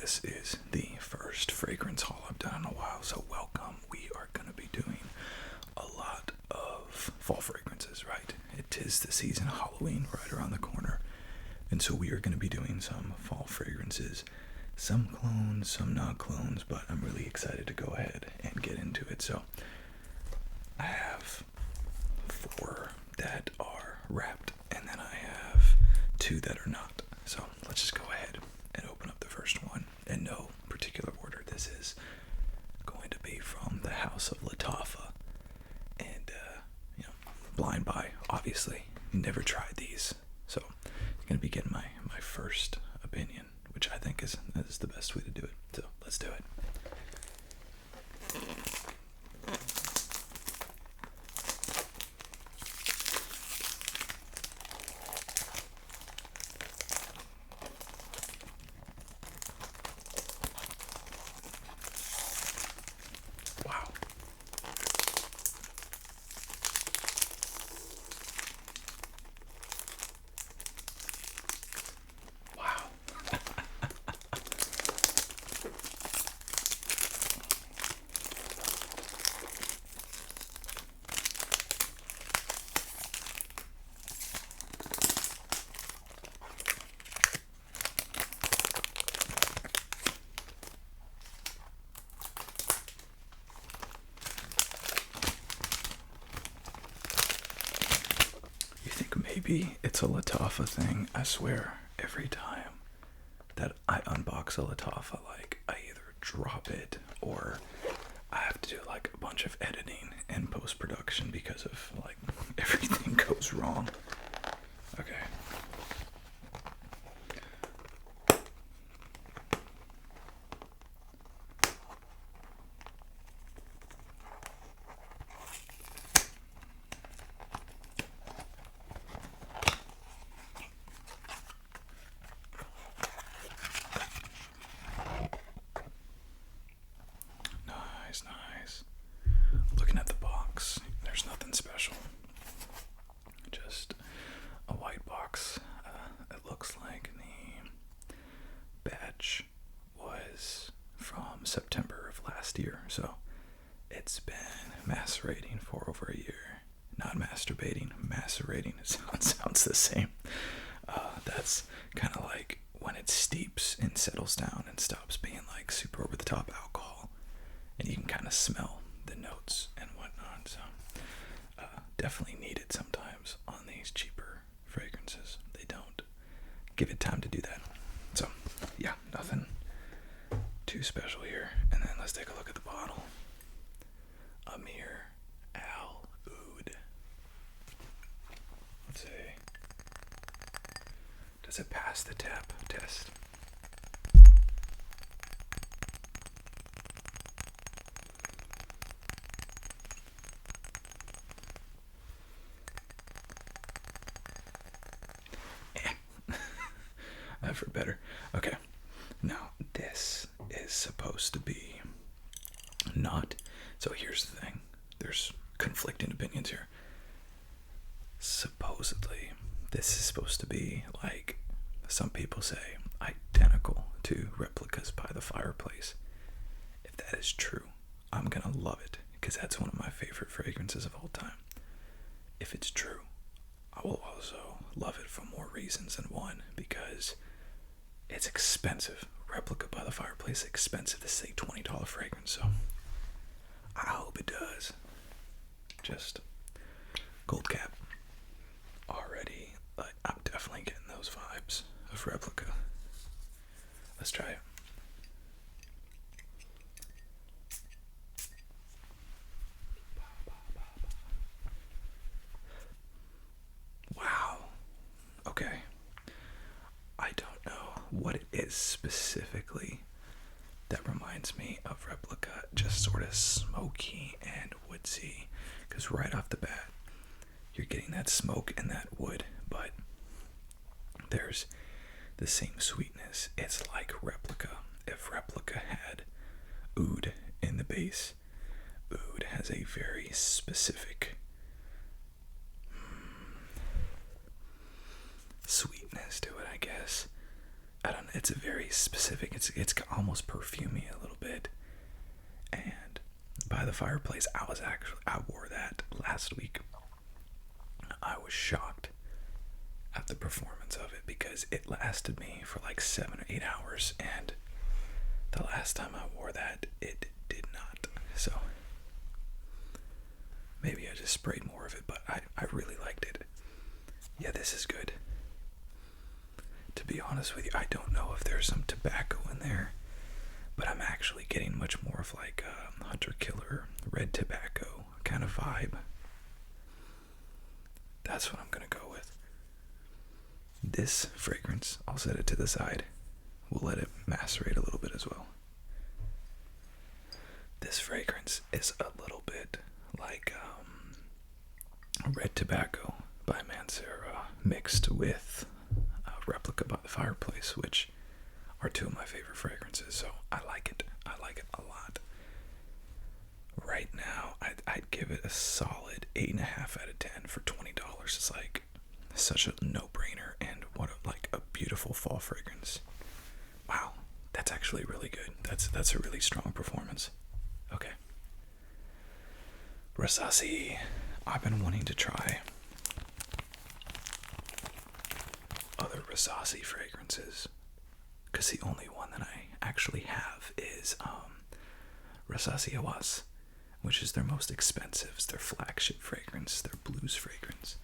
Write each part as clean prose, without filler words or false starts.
this is the first fragrance haul I've done in a while, so welcome. We are going to be doing a lot of fall fragrances, right? It is the season of Halloween right around the corner, and so we are going to be doing some fall fragrances, some clones, some not clones, but I'm really excited to go ahead and get into it. So I have 4 that are wrapped, and then I have 2 that are not. So let's just go ahead and open up the first one in no particular order. This is going to be from the house of Lataffa, and blind buy, obviously. Never tried these, so I'm gonna be getting my first opinion, which I think is the best way to do it. So let's do it. Wow. Wow. You think maybe it's a Lataffa thing? I swear, every time that I unbox a Lataffa, like, I either drop it or I have to do like a bunch of editing and post-production because of like everything goes wrong. Okay. Nice. Looking at the box, there's nothing special. Just a white box. It looks like the batch was from September of last year, so it's been macerating for over a year. Not masturbating, macerating. It sounds the same. That's kind of like when it steeps and settles down and stops being like super over the top alcohol, and you can kind of smell the notes and whatnot. So definitely needed sometimes on these cheaper fragrances. They don't give it time to do that. So yeah, nothing too special here. And then let's take a look at the bottle. Amir Al Oud. Let's see. Does it pass the tap test? For better. Okay. Now, this is supposed to be not. So here's the thing. There's conflicting opinions here. Supposedly, this is supposed to be like, some people say, identical to Replicas by the Fireplace. If that is true, I'm gonna love it, because that's one of my favorite fragrances of all time. If it's true, I will also love it for more reasons than one, because it's expensive. Replica by the Fireplace, expensive. This is a $20 fragrance, so I hope it does. Just gold cap. Already, like, I'm definitely getting those vibes of Replica. Let's try it. Wow. Okay. I don't know what it is specifically that reminds me of Replica. Just sort of smoky and woodsy. Because right off the bat, you're getting that smoke and that wood, but there's the same sweetness. It's like Replica. If Replica had oud in the base, oud has a very specific sweetness to it, I guess. I don't know, It's a very specific, it's almost perfumey a little bit. And by the fireplace, I wore that last week. I was shocked at the performance of it because it lasted me for like 7 or 8 hours, and the last time I wore that, it did not. So maybe I just sprayed more of it, but I really liked it. Yeah, this is good. To be honest with you, I don't know if there's some tobacco in there, but I'm actually getting much more of like a hunter killer red tobacco kind of vibe. That's what I'm gonna go with. This fragrance, I'll set it to the side. We'll let it macerate a little bit as well. This fragrance is a little bit like red tobacco by Mandarin mixed with Replica by the Fireplace, which are two of my favorite fragrances, so I like it. I like it a lot. Right now, I'd give it a solid 8.5 out of 10 for $20. It's like such a no-brainer, and what a beautiful fall fragrance. Wow, that's actually really good. That's a really strong performance. Okay. Rasasi, I've been wanting to try other Rasasi fragrances, because the only one that I actually have is Rasasi Shuhrah, which is their most expensive. It's their flagship fragrance, their blues fragrance.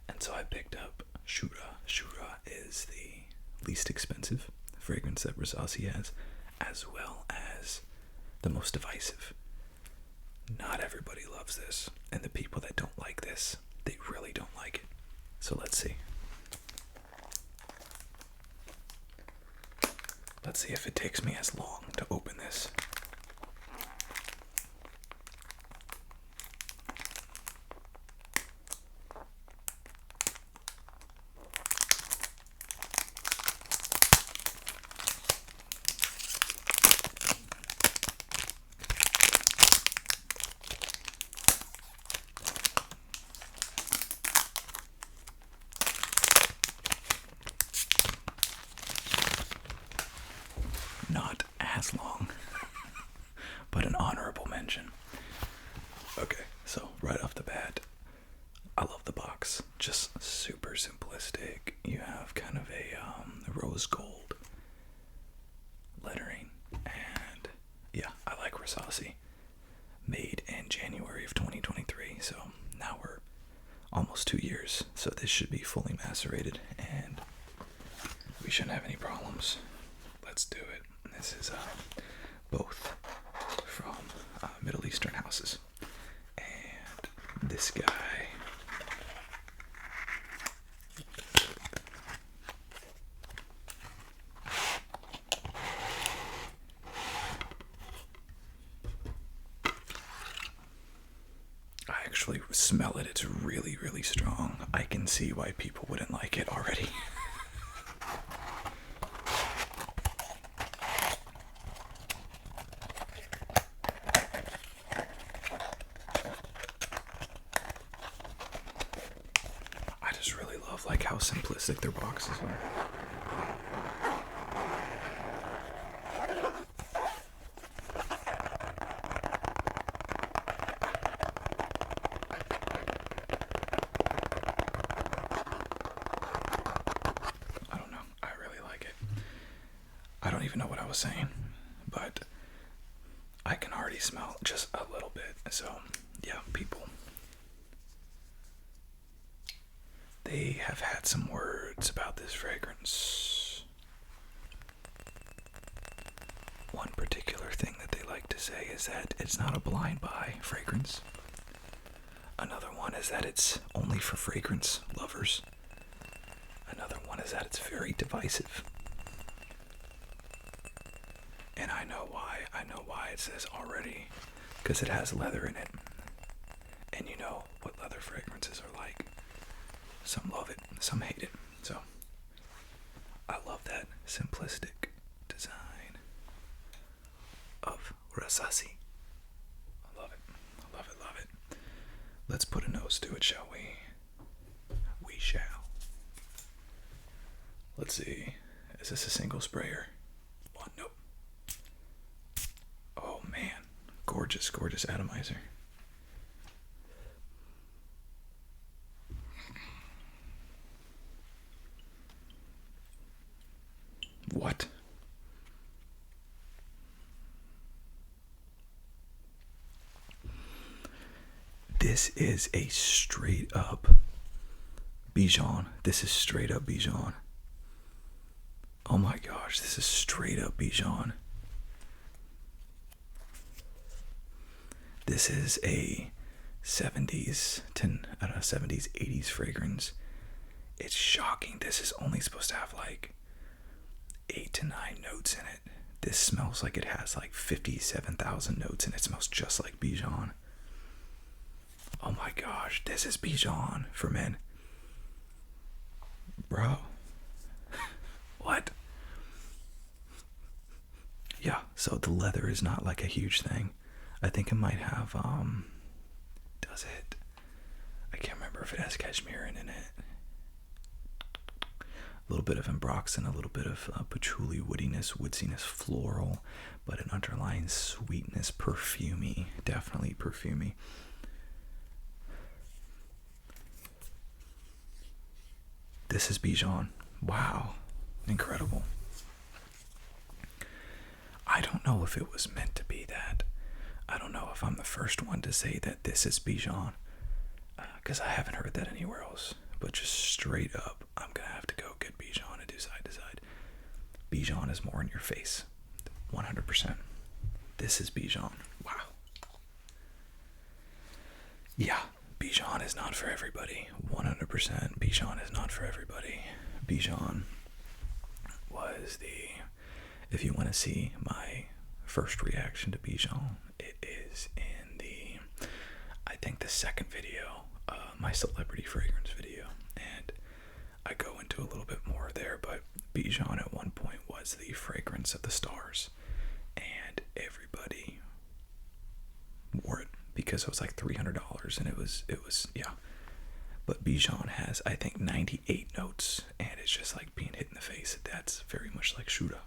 And so I picked up Shuhrah. Shuhrah is the least expensive fragrance that Rasasi has, as well as the most divisive. Not everybody loves this, and the people that don't like this, they really don't like it. So let's see. Let's see if it takes me as long to open this. Not as long, but an honorable mention. Okay, so right off the bat, I love the box. Just super simplistic. You have kind of a rose gold lettering, and yeah, I like Rasasi. Made in January of 2023, so now we're almost 2 years, so this should be fully macerated, and we shouldn't have any problems. Let's do it. This is both from Middle Eastern houses, and this guy I actually smell it. It's really, really strong. I can see why people wouldn't like it already. I just really love like how simplistic their boxes are. I don't even know what I was saying, but I can already smell just a little bit. So, yeah, people, they have had some words about this fragrance. One particular thing that they like to say is that it's not a blind buy fragrance. Another one is that it's only for fragrance lovers. Another one is that it's very divisive. And I know why. It says already, because it has leather in it. And you know what leather fragrances are like. Some love it, some hate it. So, I love that simplistic design of Rasasi. I love it. I love it, love it. Let's put a nose to it, shall we? We shall. Let's see. Is this a single sprayer? One, nope. Oh man, gorgeous, gorgeous atomizer. What? This is a straight up Bijan. This is straight up Bijan. Oh my gosh, this is straight up Bijan. This is a 70s, 80s fragrance. It's shocking. This is only supposed to have like 8 to 9 notes in it. This smells like it has like 57,000 notes and it smells just like Bijan. Oh my gosh, this is Bijan for men. Bro. What? Yeah, so the leather is not like a huge thing. I think it might have, does it? I can't remember if it has cashmere in it. A little bit of ambroxan, a little bit of patchouli, woodiness, woodsiness, floral, but an underlying sweetness, perfumey, definitely perfumey. This is Bijan. Wow. Incredible. I don't know if it was meant to be that. I don't know if I'm the first one to say that this is Bijan, because I haven't heard that anywhere else. But just straight up, I'm going to have to go get Bijan and do side to side. Bijan is more in your face. 100%. This is Bijan. Wow. Yeah. Bijan is not for everybody. 100% Bijan is not for everybody. Bijan was if you want to see my first reaction to Bijan, it is in I think the second video, my celebrity fragrance video, and I go into a little bit more there, but Bijan at one point was the fragrance of the stars, and everybody wore it because it was like $300, and it was yeah. But Bijan has, I think, 98 notes, and it's just like being hit in the face. That's very much like Shuhrah.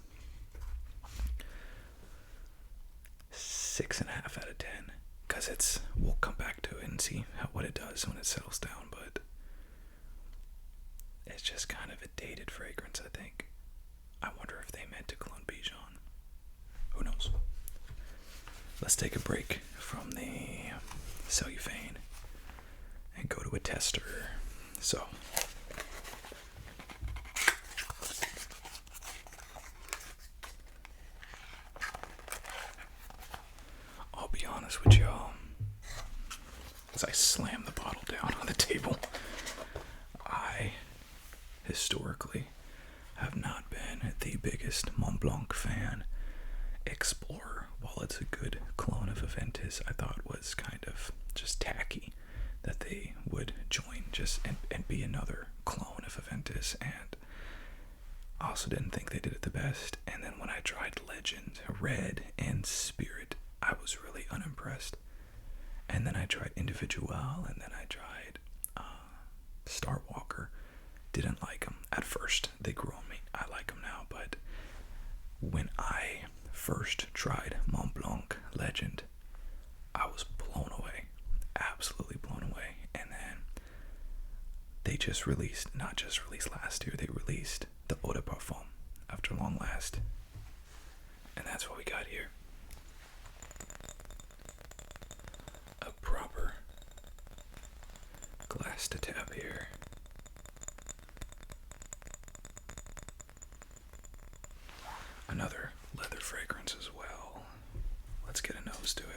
6.5 out of 10, because we'll come back to it and see what it does when it settles down, but it's just kind of a dated fragrance, I think. I wonder if they meant to clone Bijan. Who knows? Let's take a break from the cellophane and go to a tester. So, I'll be honest with y'all, as I slam the bottle down on the table, I historically have not been the biggest Mont Blanc fan. Explorer, while it's a good clone of Aventus, I thought was kind of just tacky that they would join just and be another clone of Aventus, and I also didn't think they did it the best. And then when I tried Legend, Red, and Spirit, I was really unimpressed. And then I tried Individual, and then I tried Starwalker. Didn't like them at first. They grew on me. I like them now, but when I first tried Mont Blanc Legend, I was blown away, absolutely blown away. And then they just released, not just released last year, they released the Eau de Parfum after long last, and that's what we got here. A proper glass to tap here. Another leather fragrance as well. Let's get a nose to it.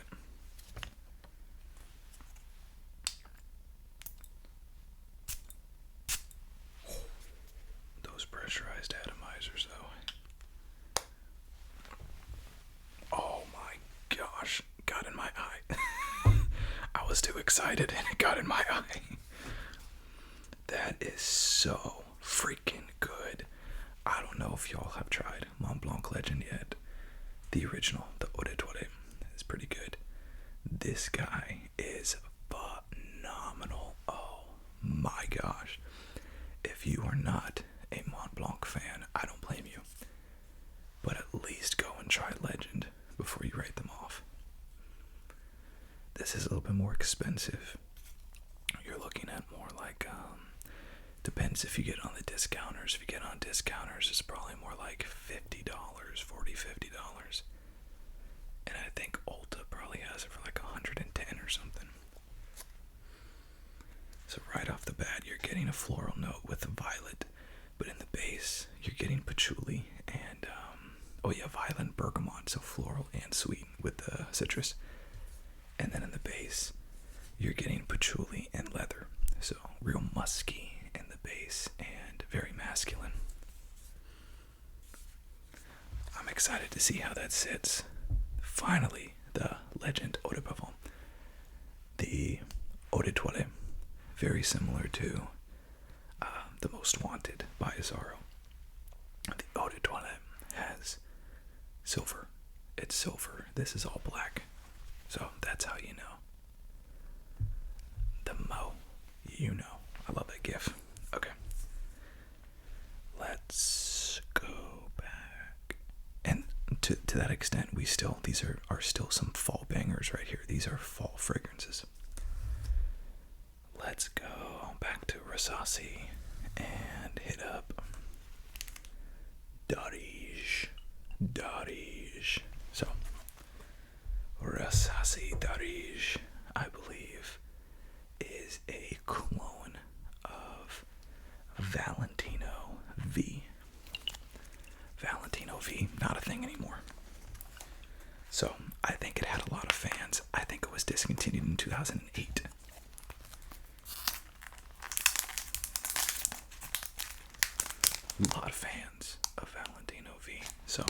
Those pressurized atomizers, though. Oh my gosh, got in my eye. I was too excited and it got in my eye. That is so freaking good. I don't know if y'all have tried Mont Blanc Legend yet. The original, the Eau de Toilette, is pretty good. This guy is phenomenal. Oh my gosh. If you are not a Mont Blanc fan, I don't blame you. at least go and try Legend before you write them off. This is a little bit more expensive. You're looking at more like, depends if you get on the discounters. If you get on discounters, it's probably more like $50, $50. And I think Ulta probably has it for like 110 or something. So right off the bat, you're getting a floral note with a violet, but in the base, you're getting patchouli and, violet and bergamot, so floral and sweet with the citrus. And then in the base, you're getting patchouli and leather, so real musky in the base and very masculine. I'm excited to see how that sits. Finally, the Legend Eau de Parfum. The Eau de Toilette, very similar to The Most Wanted by Azzaro. The Eau de Toilette has silver. It's silver. This is all black. So that's how you know. The Mo, you know. I love that gif. Okay. Let's go back. And to that extent, these are still some fall bangers right here. These are fall fragrances. Let's go back to Rasasi and hit up Dareej. So, Rasasi Dareej, I believe, is a clone of Valentino V. Valentino V, not a thing anymore. So, I think it had a lot of fans. I think it was discontinued in 2008. A lot of fans of Valentino V. So,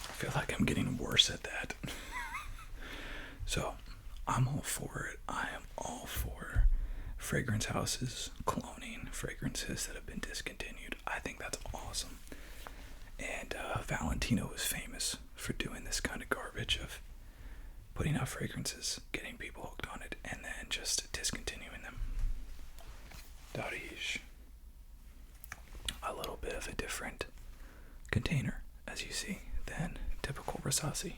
I feel like I'm getting worse at that. So, I'm all for it. I am all for fragrance houses cloning fragrances that have been discontinued. I think that's awesome. And Valentino is famous for doing this kind of garbage of putting out fragrances, getting people hooked on it, and then just discontinuing them. Dareej. A little bit of a different container, as you see, than typical Rasasi.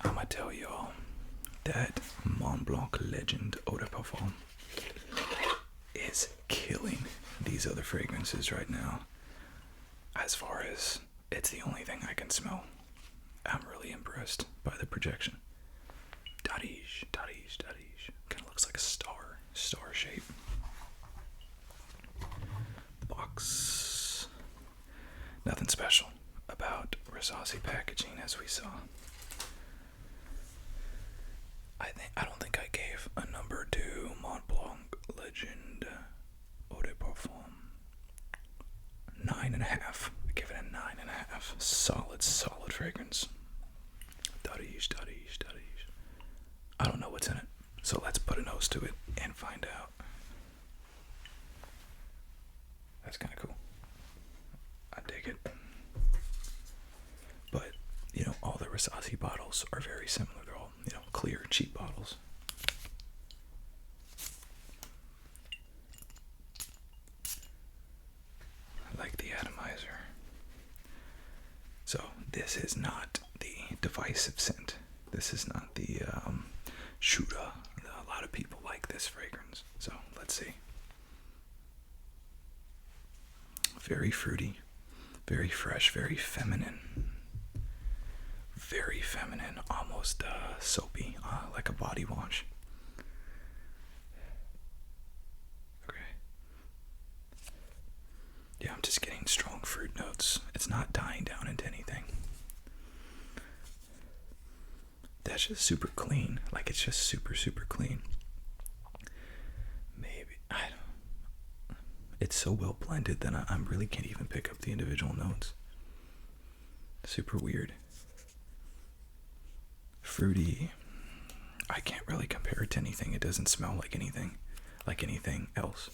I'm gonna tell y'all that Mont Blanc Legend Eau de Parfum is killing these other fragrances right now. As far as it's the only thing I can smell. I'm really impressed by the projection. Dareej. Kind of looks like a star shape. The box. Nothing special about Rasasi packaging, as we saw. I don't think I gave a number to Mont Blanc Legend Eau de Parfum. 9.5. I give it a 9.5. Solid fragrance. Dareej. I don't know what's in it, so let's put a nose to it and find out. That's kind of cool. I dig it. But, all the Rasasi bottles are very similar. They're all, clear, cheap bottles. I like the atomizer. So, this is not the divisive scent. This is not the Shuhrah. A lot of people like this fragrance. So, let's see. Very fruity, very fresh, very feminine. Very feminine, almost soapy, like a body wash. Okay. not dying down into anything. That's just super clean. Like, it's just super, super clean. Maybe, I don't. It's so well blended that I really can't even pick up the individual notes. Super weird. Fruity. I can't really compare it to anything. It doesn't smell like anything else.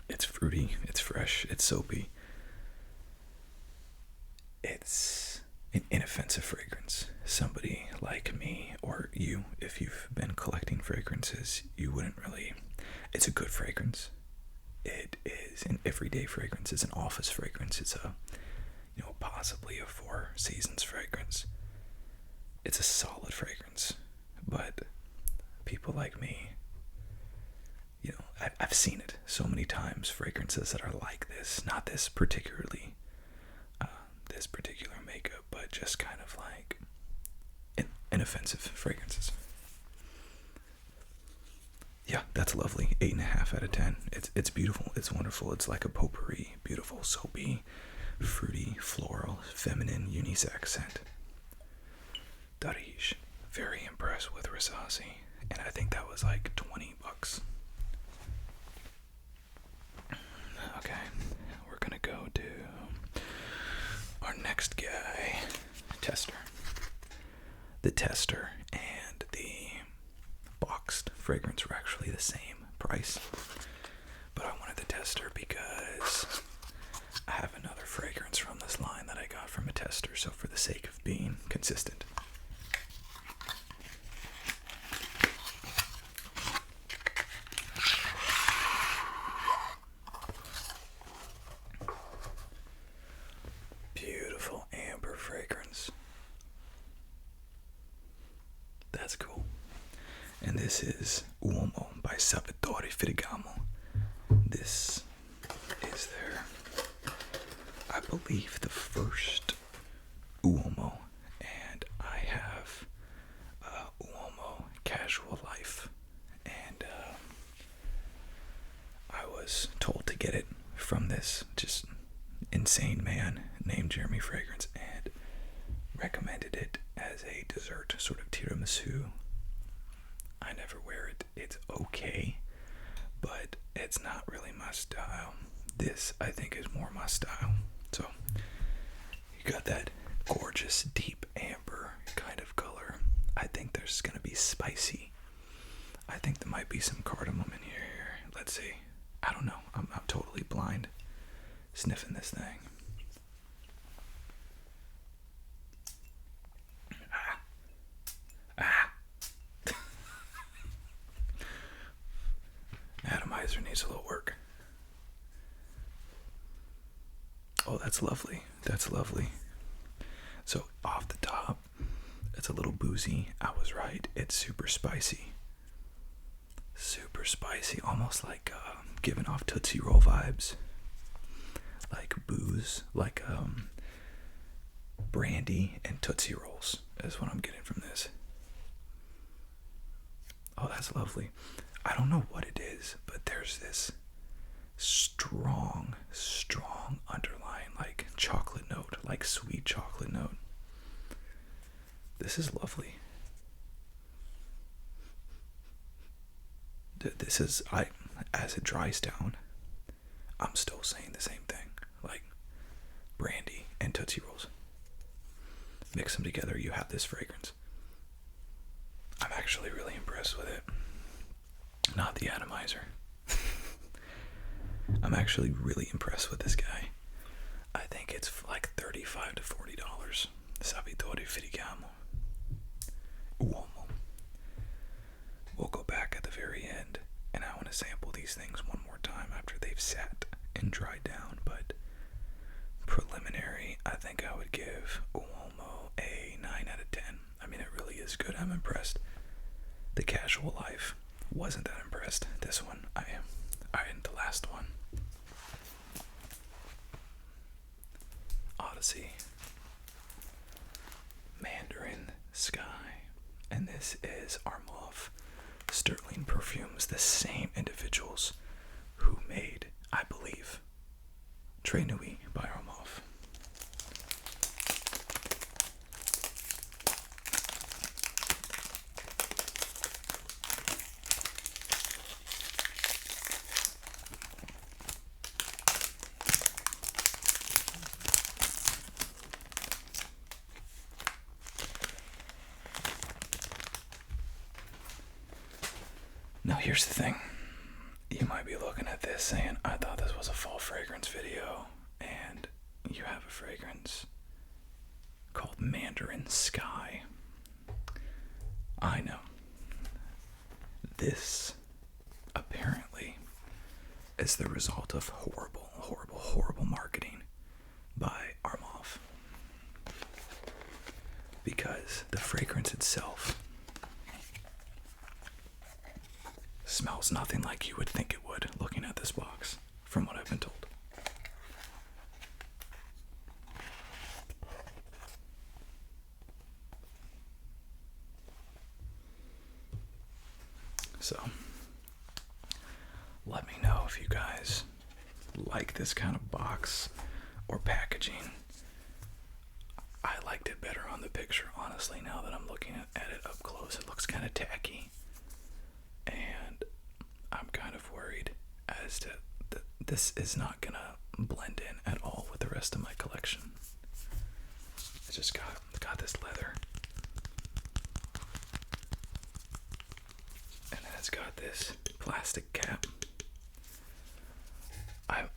It's fruity, it's fresh, it's soapy. It's an inoffensive fragrance. Somebody like me, or you, if you've been collecting fragrances, you wouldn't really. It's a good fragrance. It is an everyday fragrance. It's an office fragrance. It's possibly a 4 seasons fragrance. It's a solid fragrance. But people like me, I've seen it so many times. Fragrances that are like this, not this particularly, this particular makeup, but just kind of like inoffensive fragrances. Yeah, that's lovely. 8.5 out of 10. It's beautiful. It's wonderful. It's like a potpourri. Beautiful, soapy, fruity, floral, feminine, unisex scent. Dareej. Very impressed with Rasasi, and I think that was like $20. Okay, we're gonna go to our next guy, Tester. The Tester and the boxed fragrance were actually the same price, but I wanted the Tester because I have another fragrance from this line that I got from a Tester, so for the sake of being consistent. Beautiful amber fragrance. That's cool. And this is Uomo by Salvatore Ferregamo. This is their, I believe, the first Uomo. And I have Uomo Casual Life. And I was told to get it from this just insane man named Jeremy Fragrance and recommended it as a dessert, sort of tiramisu. I never wear it. It's okay, but it's not really my style. This, I think, is more my style. So, you got that gorgeous, deep amber kind of color. I think there's going to be spicy. I think there might be some cardamom in here. Let's see. I don't know. I'm totally blind sniffing this thing. Atomizer needs a little work. Oh, that's lovely. That's lovely. So off the top, it's a little boozy. I was right. It's super spicy. Super spicy. Almost like giving off Tootsie Roll vibes. Like booze. Like brandy and Tootsie Rolls is what I'm getting from this. Oh, that's lovely. I don't know what it is, but there's this strong underlying like chocolate note, like sweet chocolate note. This is lovely. This is, as it dries down, I'm still saying the same thing, like brandy and Tootsie Rolls. Mix them together, you have this fragrance. I'm actually really impressed with it. Not the atomizer. I'm actually really impressed with this guy. I think it's like $35 to $40. Salvatore Ferregamo. Uomo. We'll go back at the very end, and I want to sample these things one more time after they've sat and dried down, but preliminary, I think I would give Uomo a 9 out of 10. I mean, it really is good. I'm impressed. The Casual Life wasn't that impressed. This one, I am. And the last one, Odyssey, Mandarin Sky, and this is Armaf Sterling Perfumes, the same individuals who made, I believe, Très Nuit by Armaf. Now here's the thing. You might be looking at this saying, I thought this was a fall fragrance video, and you have a fragrance called Mandarin Sky. I know. This apparently is the result of horrible marketing by Armaf. Because the fragrance itself smells nothing like you would think it would, looking at this box, from what I've been told. So, let me know if you guys like this kind of box or packaging. I liked it better on the picture, honestly. Now that I'm looking at it up close, it looks kind of tacky. And I'm kind of worried as to this is not gonna blend in at all with the rest of my collection. It's just got this leather, and then it's got this plastic cap.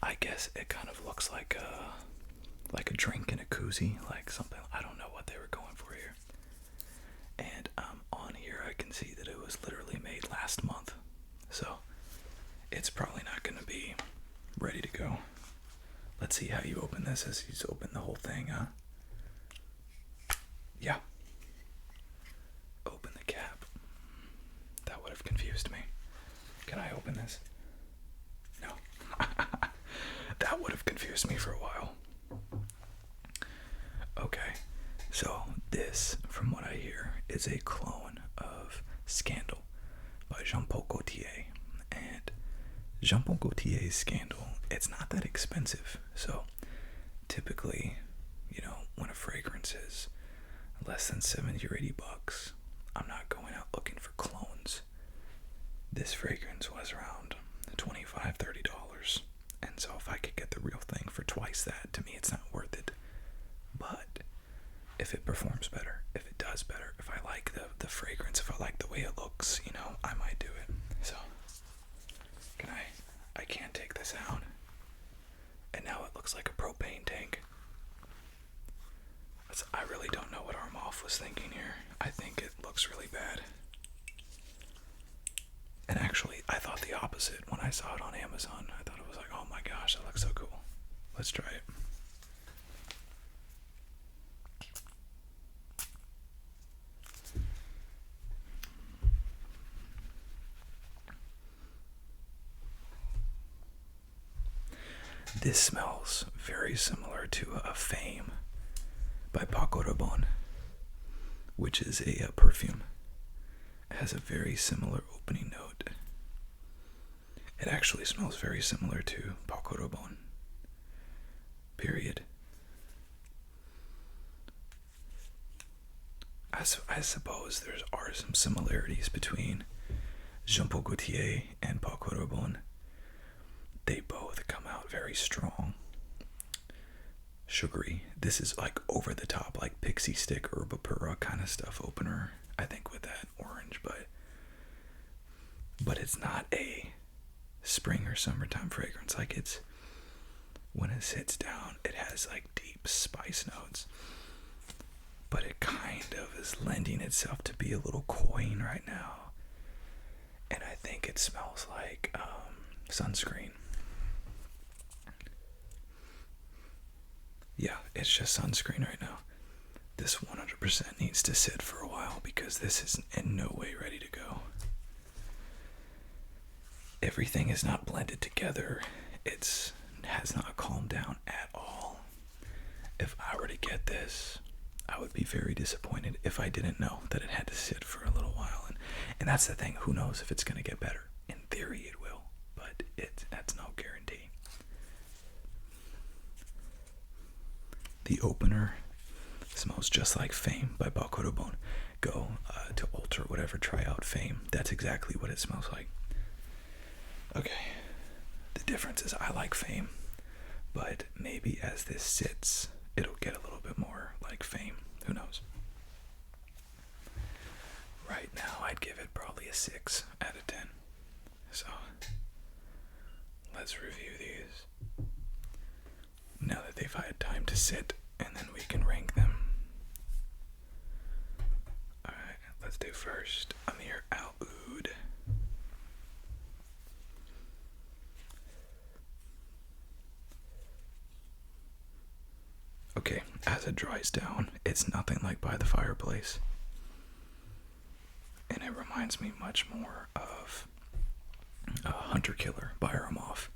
I guess it kind of looks like a drink in a koozie, like something. I don't know what they were going for here. And on here I can see that it was literally made last month, so it's probably not going to be ready to go. Let's see how you open this, as he's opened the whole thing, huh? Yeah. Open the cap. That would have confused me. Can I open this? No. That would have confused me for a while. Okay, so this, from what I hear, is a clone of Scandal by Jean-Paul Gaultier. And Jean-Paul Gaultier's Scandal, it's not that expensive. So typically, you know, when a fragrance is less than 70 or 80 bucks, I'm not going out looking for clones. This fragrance was around $25, $30. And so if I could get the real thing for twice that, to me it's not worth it. But if it performs better, if it does better, if I like the fragrance, if I like the way it looks, you know, I might do it. So, I can't take this out. And now it looks like a propane tank. I really don't know what Armaf was thinking here. I think it looks really bad. And actually, I thought the opposite when I saw it on Amazon. I thought it was like, oh my gosh, that looks so cool. Let's try it. This smells very similar to a Fame by Paco Rabanne, which is a perfume. It has a very similar opening note. It actually smells very similar to Paco Rabanne. Period. I suppose there are some similarities between Jean-Paul Gaultier and Paco Rabanne. They both come out very strong, sugary. This is like over the top, like Pixie Stick, Herba Pura kind of stuff opener, I think, with that orange, but it's not a spring or summertime fragrance. Like, it's, when it sits down, it has like deep spice notes, but it kind of is lending itself to be a little cloying right now. And I think it smells like sunscreen. Yeah, it's just sunscreen right now. This 100% needs to sit for a while because this is in no way ready to go. Everything is not blended together. It has not calmed down at all. If I were to get this, I would be very disappointed if I didn't know that it had to sit for a little while. And that's the thing. Who knows if it's going to get better? In theory, it will, but that's no guarantee. The opener smells just like Fame by Balcorobon. Go to Ultra, whatever, try out Fame. That's exactly what it smells like. Okay, the difference is I like Fame, but maybe as this sits, it'll get a little bit more like Fame. Who knows? Right now, I'd give it probably a 6 out of 10. So, let's review these. Now that they've had time to sit, and then we can rank them. Alright, let's do first Amir Al-Oud. Okay, as it dries down, it's nothing like By the Fireplace. And it reminds me much more of Hunter Killer by Armaf.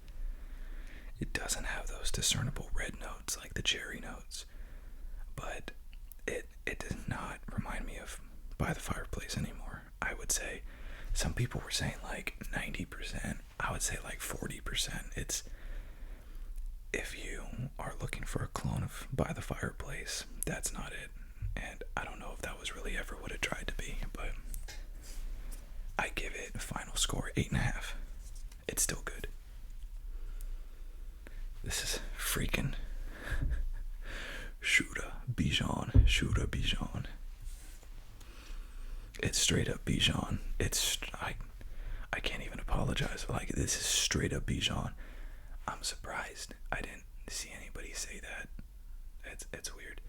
It doesn't have those discernible red notes like the cherry notes, but it does not remind me of By the Fireplace anymore. I would say some people were saying like 90%. I would say like 40%. It's, if you are looking for a clone of By the Fireplace, that's not it. And I don't know if that was really ever what it tried to be, but I give it a final score 8.5. It's still good. This is freaking Shuhrah Bijan. It's straight up Bijan. I can't even apologize. Like, this is straight up Bijan. I'm surprised I didn't see anybody say that. It's weird.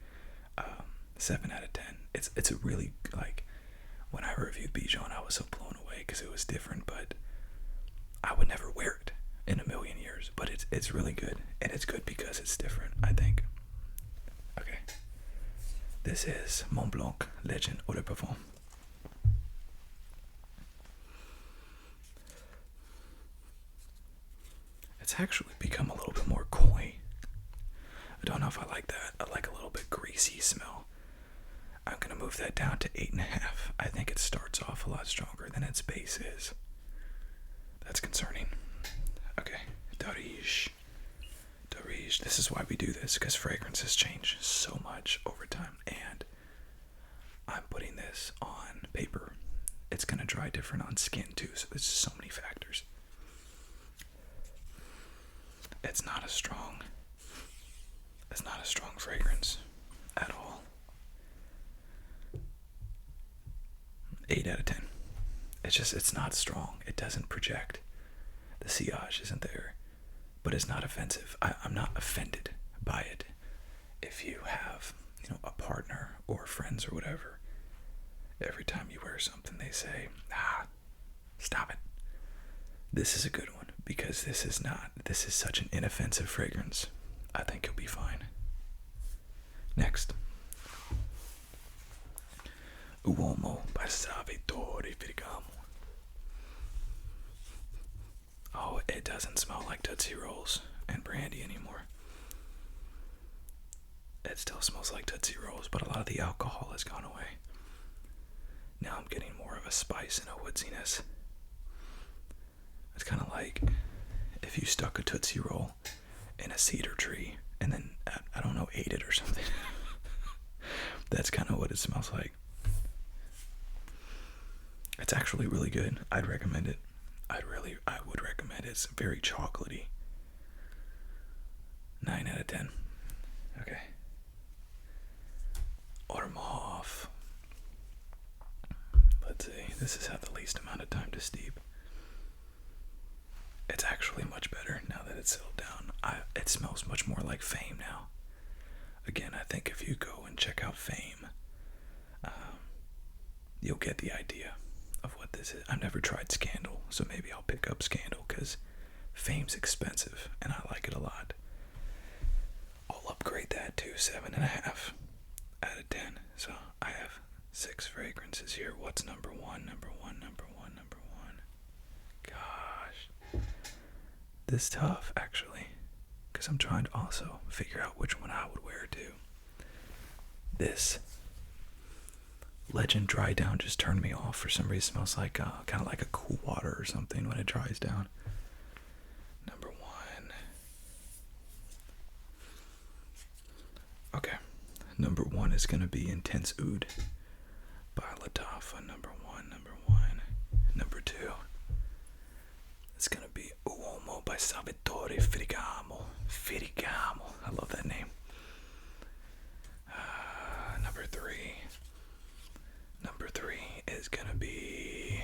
7 out of 10. It's a really, like, when I reviewed Bijan, I was so blown away because it was different, but I would never wear it in a million years. But it's really good, and it's good because it's different, I think. Okay. This is Mont Blanc Legend Eau de Parfum. It's actually become a little bit more coy. I don't know if I like that. I like a little bit greasy smell. I'm going to move that down to 8.5. I think it starts off a lot stronger than its base is. That's concerning. Okay, Dareej. This is why we do this, because fragrances change so much over time. And I'm putting this on paper. It's going to dry different on skin too, so there's so many factors. It's not a strong fragrance at all. 8 out of 10. It's not strong. It doesn't project. The sillage isn't there, but it's not offensive. I'm not offended by it. If you have, a partner or friends or whatever, every time you wear something, they say, stop it. This is a good one because this is such an inoffensive fragrance. I think you'll be fine. Next. Uomo by Salvatore Ferregamo. Oh, it doesn't smell like Tootsie Rolls and brandy anymore. It still smells like Tootsie Rolls, but a lot of the alcohol has gone away. Now I'm getting more of a spice and a woodsiness. It's kind of like if you stuck a Tootsie Roll in a cedar tree and then, I don't know, ate it or something. That's kind of what it smells like. It's actually really good. I'd recommend it. I would recommend it. It's very chocolatey. 9 out of 10. Okay. Armaf. Let's see. This has had the least amount of time to steep. It's actually much better now that it's settled down. It smells much more like Fame now. Again, I think if you go and check out Fame, you'll get the idea of what this is. I've never tried Scandal, so maybe I'll pick up Scandal because Fame's expensive and I like it a lot. I'll upgrade that to 7.5 out of 10. So I have 6 fragrances here. What's number one? Number one. Gosh. This is tough, actually, because I'm trying to also figure out which one I would wear too. This Legend Dry Down just turned me off. For some reason, it smells like kind of like a cool water or something when it dries down. Number 1. Okay. one is going to be Intense Oud by Lataffa, number one. Number two, it's going to be Uomo by Salvatore Ferregamo. I love that name. Number three is going to be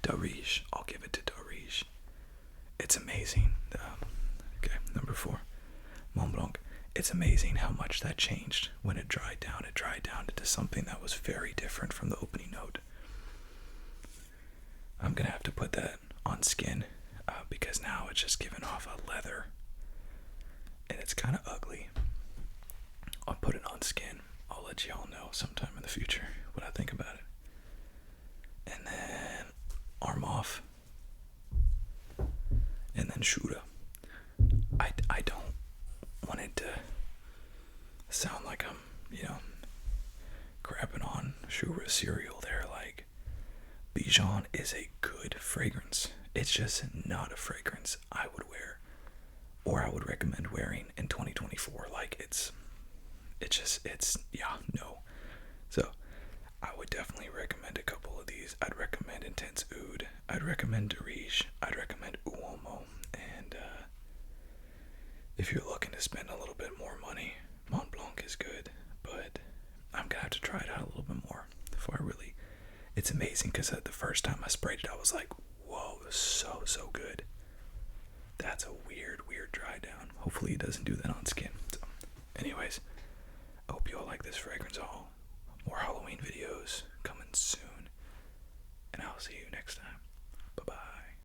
Dareej. I'll give it to Dareej. It's amazing. Okay, number four, Mont Blanc. It's amazing how much that changed when it dried down. It dried down into something that was very different from the opening note. I'm going to have to put that on skin because now it's just giving off a leather. And it's kind of ugly. I'll put it on skin. I'll let y'all know sometime in the future what I think about it. And then Armaf. And then Shuhrah. I don't want it to sound like I'm, crapping on Shuhrah cereal there. Like, Bijan is a good fragrance. It's just not a fragrance I would wear or I would recommend wearing in 2024. Like, no. So, I would definitely recommend a couple of these. I'd recommend Intense Oud. I'd recommend Dareej. I'd recommend Uomo. And if you're looking to spend a little bit more money, Mont Blanc is good. But I'm going to have to try it out a little bit more before I really... It's amazing because the first time I sprayed it, I was like, whoa, so good. That's a weird dry down. Hopefully it doesn't do that on skin. So, anyways, I hope you all like this fragrance haul. More Halloween videos coming soon. And I'll see you next time.